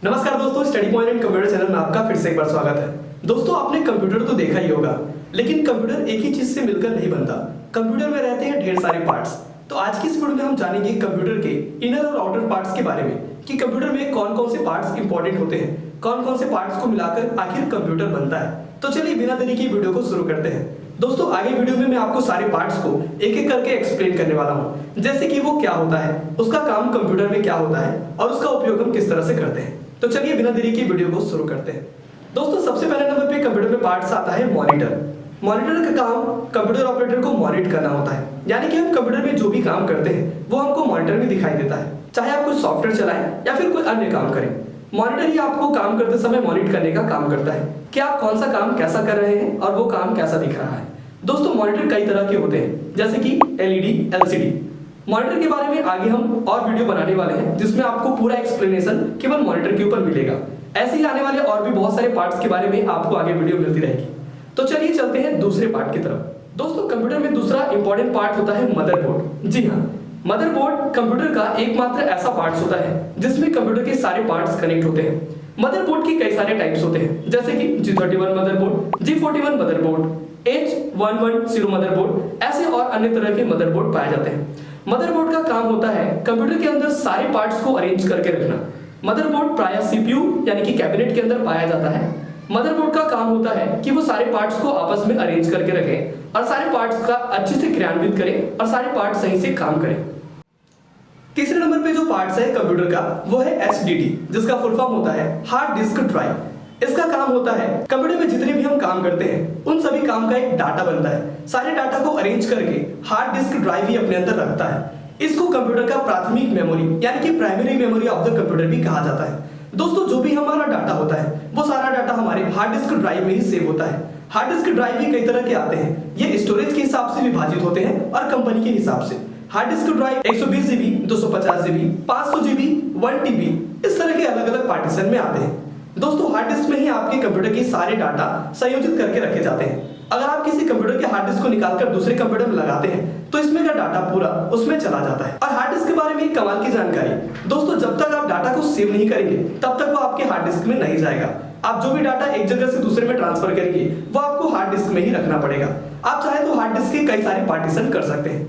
नमस्कार दोस्तों, study point and computer channel में आपका फिर से एक बार स्वागत है। दोस्तों, आपने कंप्यूटर तो देखा ही होगा, लेकिन कंप्यूटर एक ही चीज से मिलकर नहीं बनता। कंप्यूटर में रहते हैं ढेर सारे पार्ट्स। तो आज की इस वीडियो में हम जानेंगे कंप्यूटर के इनर और आउटर पार्ट्स के बारे में कि कंप्यूटर में कौन कौन से पार्ट्स इंपॉर्टेंट होते हैं, कौन कौन से पार्ट्स को मिलाकर आखिर कंप्यूटर बनता है। तो चलिए बिना देरी की वीडियो को शुरू करते हैं। दोस्तों, आगे वीडियो में मैं आपको सारे पार्ट्स को एक एक करके एक्सप्लेन करने वाला हूँ, जैसे कि वो क्या होता है, उसका काम कंप्यूटर में क्या होता है और उसका उपयोग हम किस तरह से करते हैं। तो चलिए बिना देरी की वीडियो को शुरू करते हैं। दोस्तों, सबसे पहले नंबर पे कंप्यूटर में पार्ट्स आता है मॉनिटर। मॉनिटर का काम कंप्यूटर ऑपरेटर को मॉनिटर करना होता है, यानी कि हम कंप्यूटर में जो भी काम करते हैं वो हमको मॉनिटर में दिखाई देता है, चाहे आप कोई सॉफ्टवेयर चलाएं या फिर कोई अन्य काम करें। मॉनिटर ही आपको काम करते समय मॉनिटर करने का काम करता है कि आप कौन सा काम कैसा कर रहे हैं और वो काम कैसा दिख रहा है। दोस्तों, मॉनिटर कई तरह के होते हैं, जैसे कि एलईडी, एलसीडी। मॉनिटर के बारे में आगे हम और वीडियो बनाने वाले हैं, जिसमें आपको पूरा एक्सप्लेनेशन केवल मॉनिटर के ऊपर मिलेगा। ऐसे ही आने वाले और भी बहुत सारे पार्ट्स के बारे में आपको आगे वीडियो मिलती रहेगी। तो चलिए चलते हैं दूसरे पार्ट की तरफ। दोस्तों, कंप्यूटर में दूसरा इंपॉर्टेंट पार्ट होता है मदरबोर्ड। जी हाँ, मदरबोर्ड कंप्यूटर का एकमात्र ऐसा पार्ट होता है जिसमें कंप्यूटर के सारे पार्ट्स कनेक्ट होते हैं। मदरबोर्ड के कई सारे टाइप्स होते हैं, जैसे कि G31 motherboard, G41 motherboard, H110 motherboard, ऐसे और अन्य तरह के मदरबोर्ड पाए जाते हैं। मदरबोर्ड का काम होता है कंप्यूटर के अंदर सारे पार्ट्स को अरेंज करके रखना। मदरबोर्ड प्रायः सीपीयू यानी कि कैबिनेट के अंदर पाया जाता है। मदरबोर्ड का काम होता है कि वो सारे पार्ट्स को आपस में अरेंज करके रखें और सारे पार्ट्स का अच्छे से क्रियान्वित करें और सारे पार्ट्स सही से काम करें। तीसरे नंबर पे जो पार्ट्स है कंप्यूटर का, वो है एचडीडी, जिसका फुल फॉर्म होता है हार्ड डिस्क ड्राइव। इसका काम होता है कंप्यूटर में जितने भी हम काम करते हैं उन सभी काम का एक डाटा बनता है। सारे डाटा को अरेंज करके हार्ड डिस्क ड्राइव ही अपने अंदर रखता है। इसको कंप्यूटर का प्राथमिक मेमोरी यानी कि primary memory of the computer भी कहा जाता है। दोस्तों, जो भी हमारा डाटा होता है वो सारा डाटा हमारे हार्ड डिस्क ड्राइव में ही सेव होता है। हार्ड डिस्क ड्राइव भी कई तरह के आते हैं, ये स्टोरेज के हिसाब से विभाजित होते हैं और कंपनी के हिसाब से। Hard disk drive 120 GB, 250 GB, 500 GB, 1 TB, इस तरह के अलग अलग पार्टीशन में आते हैं। दोस्तों, हार्ड डिस्क में ही आपके कंप्यूटर के सारे डाटा संयोजित करके रखे जाते हैं। अगर आप किसी कंप्यूटर के हार्ड डिस्क को निकालकर दूसरे कंप्यूटर में लगाते हैं तो इसमें का डाटा पूरा उसमें चला जाता है। और हार्ड डिस्क के बारे में एक कमाल की जानकारी, दोस्तों, जब तक आप डाटा को सेव नहीं करेंगे तब तक वो आपके हार्ड डिस्क में नहीं जाएगा। आप जो भी डाटा एक जगह से दूसरे में ट्रांसफर करेंगे वो आपको हार्ड डिस्क में ही रखना पड़ेगा। आप चाहे तो हार्ड डिस्क के कई सारे पार्टीशन कर सकते हैं।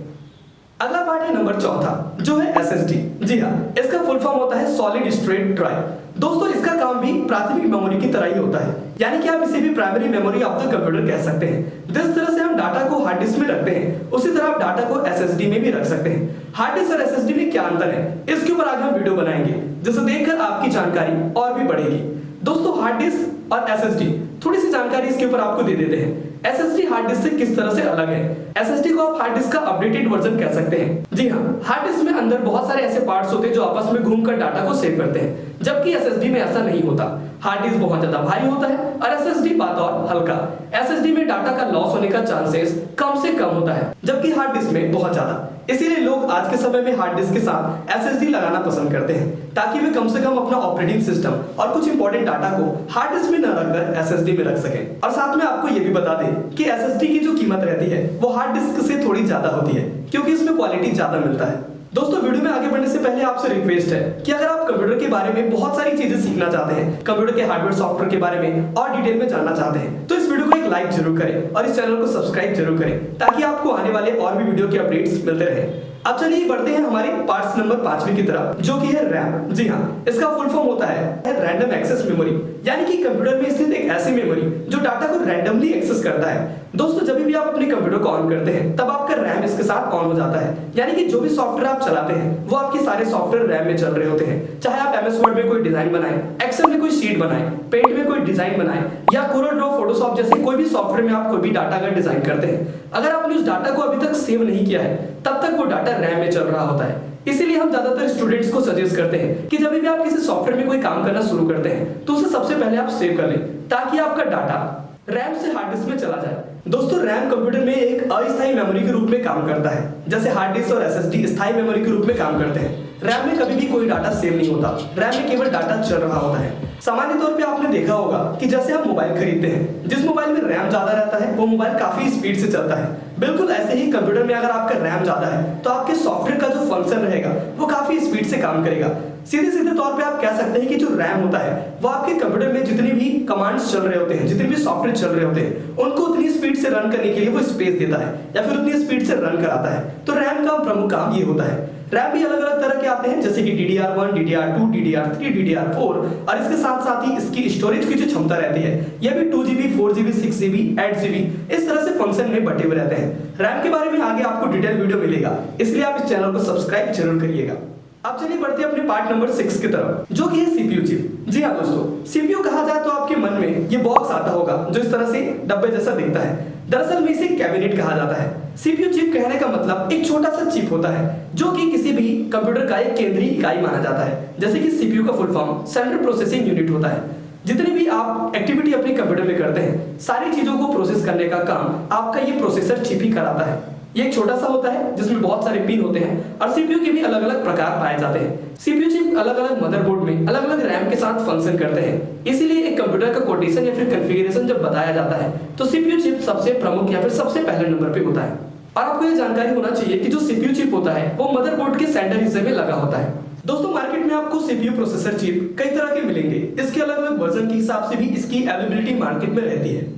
अगला पार्ट है नंबर चौथा, जो है एसएसडी। जी हाँ, इसका फुल फॉर्म होता है सॉलिड स्टेट ड्राइव। दोस्तों, इसका काम भी प्राथमिक मेमोरी की तरह ही होता है, यानी कि आप इसे भी primary memory of the computer कह सकते हैं। जिस तरह से हम डाटा को हार्ड डिस्क में रखते हैं उसी तरह आप डाटा को एसएसडी में भी रख सकते हैं। हार्ड डिस्क और एसएसडी में क्या अंतर है, इसके ऊपर आज हम वीडियो बनाएंगे, जिसे देखकर आपकी जानकारी और भी बढ़ेगी। दोस्तों, हार्ड डिस्क और एसएसडी, थोड़ी सी जानकारी इसके ऊपर आपको दे देते हैं। एसएसडी हार्ड डिस्क से किस तरह से अलग है। एसएसडी को आप हार्ड डिस्क का अपडेटेड वर्जन कह सकते हैं। जी हाँ, हार्ड डिस्क में अंदर बहुत सारे ऐसे पार्ट्स होते हैं जो आपस में घूमकर डाटा को सेव करते हैं, जबकि एसएसडी में ऐसा नहीं होता। हार्ड डिस्क बहुत ज्यादा भारी होता है और एसएसडी बतौर हल्का। एसएसडी में डाटा का लॉस होने का चांसेस कम से कम होता है, जबकि हार्ड डिस्क में बहुत ज्यादा। इसीलिए लोग आज के समय में हार्ड डिस्क के साथ एसएसडी लगाना पसंद करते हैं, ताकि वे कम से कम अपना ऑपरेटिंग सिस्टम और कुछ इंपॉर्टेंट डाटा को हार्ड डिस्क में न रखकर एसएसडी में रख सकें। और साथ में आपको ये भी बता दें कि एसएसडी की जो कीमत रहती है वो हार्ड डिस्क से थोड़ी ज्यादा होती है, क्योंकि इसमें क्वालिटी ज्यादा मिलता है। दोस्तों, वीडियो में आगे बढ़ने से पहले आपसे रिक्वेस्ट है कि अगर आप कंप्यूटर के बारे में बहुत सारी चीजें सीखना चाहते हैं, कंप्यूटर के हार्डवेयर सॉफ्टवेयर के बारे में और डिटेल में जानना चाहते हैं, तो इस वीडियो को एक लाइक जरूर करें और इस चैनल को सब्सक्राइब जरूर करें, ताकि आपको आने वाले और भी वीडियो के अपडेट्स मिलते रहे। अब चलिए बढ़ते हैं हमारे पार्ट्स नंबर 5वीं की तरफ, जो कि है रैम। जी हाँ, इसका फुल फॉर्म होता है रैंडम एक्सेस मेमोरी, यानी कि कंप्यूटर में स्थित एक ऐसी मेमोरी जो डाटा को रैंडमली एक्सेस करता है। दोस्तों, जब भी आप अपने कंप्यूटर को ऑन करते हैं तब आपका रैम इसके साथ ऑन हो जाता है, यानी कि जो भी सॉफ्टवेयर आप चलाते हैं वो आपके सारे सॉफ्टवेयर रैम में चल रहे होते हैं। चाहे आप एमएस वर्ड में कोई डिजाइन बनाएं, एक्सेल में कोई शीट बनाएं, पेंट में कोई डिजाइन बनाएं या कोरल ड्रॉ, फोटोशॉप जैसे कोई भी सॉफ्टवेयर में आप कोई भी डाटा का डिजाइन करते हैं, अगर आपने उस डाटा को अभी तक सेव नहीं किया है तब तक वो डाटा रैम में चल रहा होता है। इसीलिए हम ज्यादातर स्टूडेंट्स को सजेस्ट करते हैं कि जब भी आप किसी सॉफ्टवेयर में कोई काम करना शुरू करते हैं तो उसे सबसे पहले आप सेव कर लें, ताकि आपका डाटा रैम से हार्ड डिस्क में चला जाए। दोस्तों, रैम कंप्यूटर में एक अस्थायी मेमोरी के रूप में काम करता है, जैसे हार्ड डिस्क और एसएसडी स्थायी मेमोरी के रूप में काम करते हैं। रैम में कभी भी कोई डाटा सेव नहीं होता, रैम में केवल डाटा चल रहा होता है। सामान्य तौर पे आपने देखा होगा कि जैसे आप मोबाइल खरीदते हैं, जिस मोबाइल में रैम ज्यादा रहता है वो मोबाइल काफी स्पीड से चलता है। बिल्कुल ऐसे ही कंप्यूटर में अगर आपका रैम ज्यादा है तो आपके सॉफ्टवेयर का जो फंक्शन रहेगा वो काफी स्पीड से काम करेगा। सीधे सीधे तौर पे आप कह सकते हैं कि जो रैम होता है वो आपके कंप्यूटर में जितनी भी कमांड्स चल रहे होते हैं, जितने भी सॉफ्टवेयर चल रहे होते हैं, उनको उतनी स्पीड से रन करने के लिए वो स्पेस देता है या फिर उतनी स्पीड से रन कराता है। तो रैम का प्रमुख काम ये होता है। रैम भी अलग अलग तरह के आते हैं, जैसे कि DDR1, DDR2, DDR3, DDR4, और इसके साथ साथ ही इसकी स्टोरेज की जो क्षमता रहती है यह भी 2GB, 4GB, 6GB, 8GB इस तरह से फंक्शन में बटे हुए रहते हैं। रैम के बारे में आगे आपको डिटेल वीडियो मिलेगा, इसलिए आप इस चैनल को सब्सक्राइब जरूर करिएगा। अब चलिए बढ़ते हैं अपने पार्ट नंबर 6 की तरफ, जो कि है CPU चिप। जी हाँ दोस्तों, CPU कहा जाए तो आपके मन में ये बॉक्स आता होगा जो इस तरह से डब्बे जैसा दिखता है। दरअसल में इसे कैबिनेट कहा जाता है। CPU चिप कहने का मतलब एक छोटा सा चिप होता है जो कि किसी भी कंप्यूटर का एक केंद्रीय इकाई माना जाता है। जैसे कि CPU का full form central processing unit होता है। जितनी भी आप एक्टिविटी अपने कंप्यूटर में करते हैं, सारी चीजों को प्रोसेस करने का काम आपका ये प्रोसेसर चिप ही कराता है। ये एक छोटा सा होता है जिसमें बहुत सारे पिन होते हैं और CPU के भी अलग अलग प्रकार पाए जाते हैं। CPU चिप अलग अलग मदरबोर्ड में अलग अलग रैम के साथ फंक्शन करते हैं। इसीलिए एक कंप्यूटर का कोटेशन या फिर कॉन्फ़िगरेशन जब बताया जाता है तो CPU चिप सबसे प्रमुख या फिर सबसे पहले नंबर पे होता है। और आपको ये जानकारी होना चाहिए कि जो CPU चिप होता है वो मदरबोर्ड के सेंटर हिस्से में लगा होता है। दोस्तों मार्केट में आपको CPU प्रोसेसर चिप कई तरह के मिलेंगे। इसके अलग अलग वर्जन के हिसाब से भी इसकी अवेलेबिलिटी मार्केट में रहती है,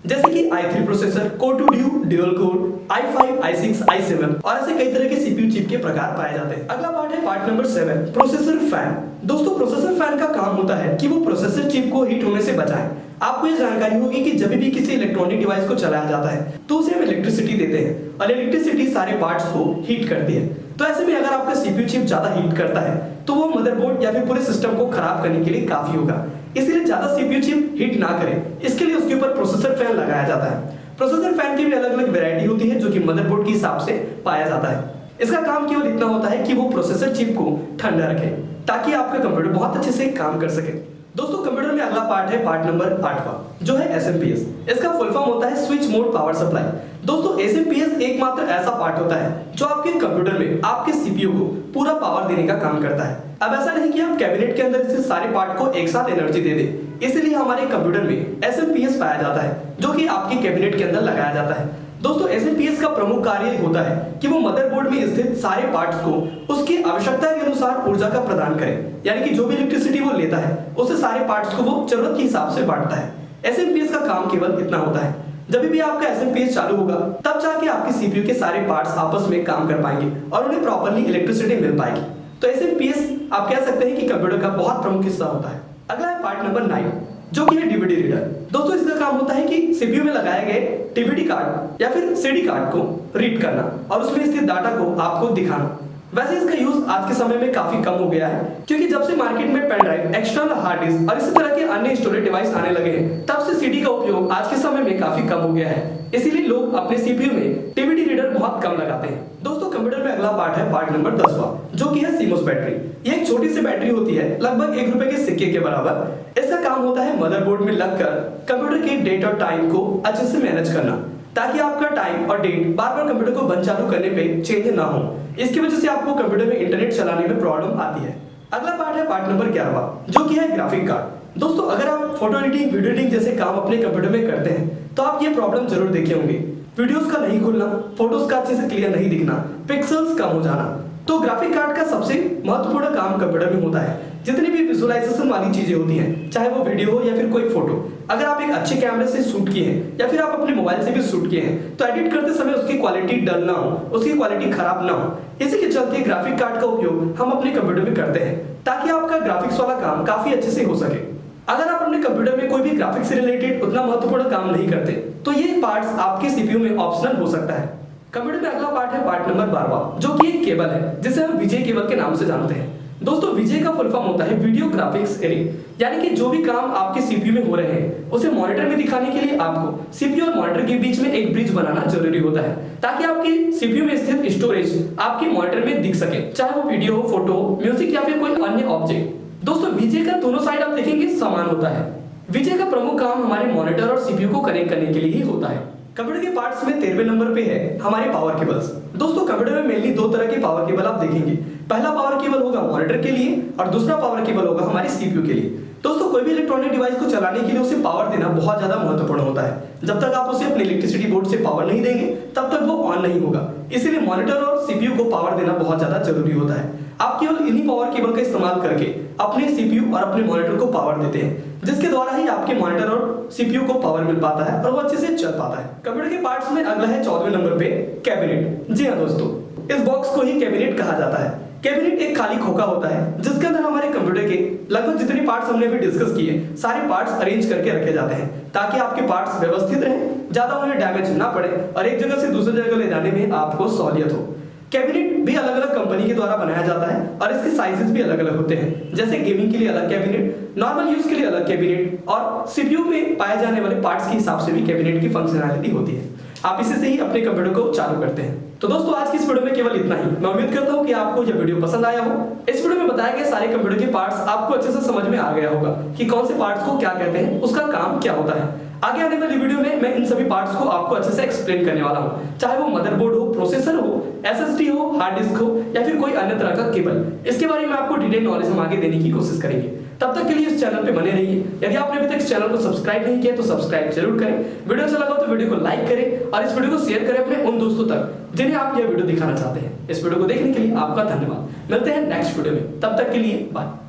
जैसे कि i3 processor, Core 2 Dual Core, i5, i6, i7 और ऐसे कई तरह के CPU चिप के प्रकार पाए जाते हैं। अगला पार्ट है पार्ट नंबर 7, प्रोसेसर फैन। दोस्तों प्रोसेसर फैन का काम होता है कि वो प्रोसेसर चिप को हीट होने से बचाए। आपको ये जानकारी होगी कि जब भी किसी इलेक्ट्रॉनिक डिवाइस को चलाया जाता है तो उसे हम इलेक्ट्रिसिटी देते हैं और इलेक्ट्रिसिटी सारे पार्ट्स को हीट करती है। तो ऐसे में अगर आपका CPU चिप ज्यादा हीट करता है तो वो मदरबोर्ड या फिर पूरे सिस्टम को खराब करने के लिए काफी होगा। इसलिए ज्यादा CPU चिप हीट ना करे, इसके लिए उसके ऊपर प्रोसेसर फैन लगाया जाता है। प्रोसेसर फैन की भी अलग अलग वैरायटी होती है जो कि मदरबोर्ड के हिसाब से पाया जाता है। इसका काम केवल इतना होता है कि वो प्रोसेसर चिप को ठंडा रखे ताकि आपका कंप्यूटर बहुत अच्छे से काम कर सके। दोस्तों कंप्यूटर में अगला पार्ट है पार्ट नंबर 8 जो है SMPS। इसका फुल फॉर्म होता है स्विच मोड पावर सप्लाई। दोस्तों SMPS एकमात्र ऐसा पार्ट होता है जो आपके कंप्यूटर में आपके CPU को पूरा पावर देने का काम करता है। अब ऐसा नहीं कि आप कैबिनेट के अंदर इससे सारे पार्ट को एक साथ एनर्जी दे दें, इसलिए हमारे कंप्यूटर में SMPS पाया जाता है जो कि आपके कैबिनेट के अंदर लगाया जाता है। दोस्तों SMPS का प्रमुख कार्य होता है कि वो मदरबोर्ड में स्थित सारे पार्ट्स को उसकी आवश्यकता के अनुसार ऊर्जा का प्रदान करे, यानी कि जो भी इलेक्ट्रिसिटी वो लेता है उससे सारे पार्ट्स को वो जरूरत के हिसाब से बांटता है। SMPS का काम केवल इतना होता है। जब भी आपका SMPS चालू होगा तब जाके आपके CPU के सारे पार्ट्स आपस में काम कर पाएंगे और उन्हें प्रॉपर्ली इलेक्ट्रिसिटी मिल पाएगी। तो SMPS आप कह सकते हैं कि कंप्यूटर का बहुत प्रमुख हिस्सा होता है। अगला है पार्ट नंबर 9 जो कि है DVD रीडर। दोस्तों इसका काम होता है कि CPU में लगाए गए DVD कार्ड या फिर CD कार्ड को रीड करना और उसमें स्थित डाटा को आपको दिखाना। वैसे इसका यूज आज के समय में काफी कम हो गया है, क्योंकि जब से मार्केट में pen drive, external hard disk और इसी तरह के अन्य स्टोरेज डिवाइस आने लगे हैं, तब से CD का उपयोग आज के समय में काफी कम हो गया है। इसीलिए लोग अपने CPU में DVD रीडर बहुत कम लगाते हैं। दोस्तों कंप्यूटर में अगला पार्ट है पार्ट नंबर 10 जो कि है CMOS बैटरी। ये एक छोटी सी बैटरी होती है, लगभग 1 रुपए के सिक्के के बराबर। इसका काम होता है मदरबोर्ड में लगकर कंप्यूटर के डेट और टाइम को अच्छे से मैनेज करना, ताकि आपका टाइम और डेट बार बार कंप्यूटर को बंद चालू करने पे चेंज ना हो। इसकी वजह से आपको कंप्यूटर में इंटरनेट चलाने में प्रॉब्लम आती है। अगला पार्ट है पार्ट नंबर 11 जो कि है ग्राफिक कार्ड। दोस्तों अगर आप फोटो एडिटिंग, वीडियो एडिटिंग जैसे काम अपने कंप्यूटर में करते हैं तो आप ये प्रॉब्लम जरूर देखे होंगे। वीडियोस का नहीं खुलना, फोटोज का अच्छे से क्लियर नहीं दिखना, पिक्सेल्स कम हो जाना। तो ग्राफिक कार्ड का सबसे महत्वपूर्ण काम कंप्यूटर में होता है। जितनी भी विजुअलाइजेशन वाली चीजें होती हैं, चाहे वो वीडियो हो या फिर कोई फोटो, अगर आप एक अच्छे कैमरे से शूट किए हैं या फिर आप अपने मोबाइल से भी शूट किए हैं तो एडिट करते समय उसकी क्वालिटी डल ना हो, उसकी क्वालिटी खराब ना हो। इसी के चलते ग्राफिक कार्ड का उपयोग हम अपने कंप्यूटर में करते हैं ताकि आपका ग्राफिक्स वाला काम काफी अच्छे से हो सके। अगर आप अपने कंप्यूटर में कोई भी ग्राफिक्स से रिलेटेड उतना महत्वपूर्ण काम नहीं करते तो ये पार्ट्स आपके CPU में ऑप्शनल हो सकता है। कंप्यूटर में अगला पार्ट है पार्ट नंबर 12 जो कि एक केबल है जिसे हम विजय केबल के नाम से जानते हैं। दोस्तों विजय का फुल फॉर्म होता है वीडियो ग्राफिक्स एरे, यानी कि जो भी काम आपके CPU में हो रहे हैं उसे मॉनिटर में दिखाने के लिए आपको CPU और मॉनिटर के बीच में एक ब्रिज बनाना जरूरी होता है, ताकि आपकी CPU में स्थित स्टोरेज आपके मॉनिटर में दिख सके, चाहे वो वीडियो हो, फोटो, म्यूजिक या फिर कोई अन्य ऑब्जेक्ट। दोस्तों विजय का दोनों साइड आप देखेंगे समान होता है। विजय का प्रमुख काम हमारे मॉनिटर और CPU को कनेक्ट करने के लिए ही होता है। कंप्यूटर के पार्ट्स में 13वें नंबर पे है हमारे पावर केबल्स। दोस्तों कंप्यूटर में मेनली 2 तरह के पावर केबल आप देखेंगे। पहला पावर केबल होगा मॉनिटर के लिए और दूसरा पावर केबल होगा हमारे सीपीयू के लिए। दोस्तों कोई भी इलेक्ट्रॉनिक डिवाइस को चलाने के लिए उसे पावर देना बहुत ज्यादा महत्वपूर्ण होता है। जब तक आप उसे अपने इलेक्ट्रिसिटी बोर्ड से पावर नहीं देंगे तब तक वो ऑन नहीं होगा। इसीलिए मॉनिटर और सीपीयू को पावर देना बहुत ज्यादा जरूरी होता है। आप केवल इन्हीं पावर केबल का इस्तेमाल करके अपने सीपीयू और अपने मॉनिटर को पावर देते हैं, जिसके द्वारा ही आपके मॉनिटर और सीपीयू को पावर मिल पाता है और वो अच्छे से चल पाता है। कंप्यूटर के पार्ट्स में अगला है 14वें नंबर पे कैबिनेट। जी हाँ दोस्तों, इस बॉक्स को ही कैबिनेट कहा जाता है। कैबिनेट एक खाली खोखा होता है जिसके अंदर हमारे कंप्यूटर के लगभग जितने पार्ट्स हमने अभी डिस्कस किए सारे पार्ट्स अरेंज करके रखे जाते हैं ताकि आपके पार्ट्स व्यवस्थित रहें, ज्यादा उन्हें डैमेज ना पड़े और एक जगह से दूसरी जगह ले जाने में आपको सहूलियत हो। कैबिनेट भी अलग अलग कंपनी के द्वारा बनाया जाता है और इसके साइजेस भी अलग अलग होते हैं, जैसे गेमिंग के लिए अलग कैबिनेट, नॉर्मल यूज के लिए अलग कैबिनेट और सीपीयू में पाए जाने वाले पार्ट्स के हिसाब से भी कैबिनेट की फंक्शनैलिटी होती है। आप इसी से ही अपने कंप्यूटर को चालू करते हैं। तो दोस्तों आज की इस वीडियो में केवल इतना ही। मैं उम्मीद करता हूं कि आपको यह वीडियो पसंद आया हो। इस वीडियो में बताए गए सारे कंप्यूटर के पार्ट्स आपको अच्छे से समझ में आ गया होगा कि कौन से पार्ट्स को क्या कहते हैं, उसका काम क्या होता है। आगे आने वाली वीडियो में मैं इन सभी पार्ट्स को आपको अच्छे से एक्सप्लेन करने वाला हूं, चाहे वो मदरबोर्ड हो, प्रोसेसर हो, एसएसडी हो, हार्ड डिस्क हो या फिर कोई अन्य तरह का केबल। इसके बारे में आपको डिटेल नॉलेज हम आगे देने की कोशिश करेंगे। तब तक के लिए इस चैनल पे बने रहिए। यदि आपने अभी तक इस चैनल को सब्सक्राइब नहीं किया तो सब्सक्राइब जरूर करें। वीडियो अच्छा लगा तो वीडियो को लाइक करें और इस वीडियो को शेयर करें अपने उन दोस्तों तक जिन्हें आप यह वीडियो दिखाना चाहते हैं। इस वीडियो को देखने के लिए आपका धन्यवाद। मिलते हैं नेक्स्ट वीडियो में, तब तक के लिए बाय।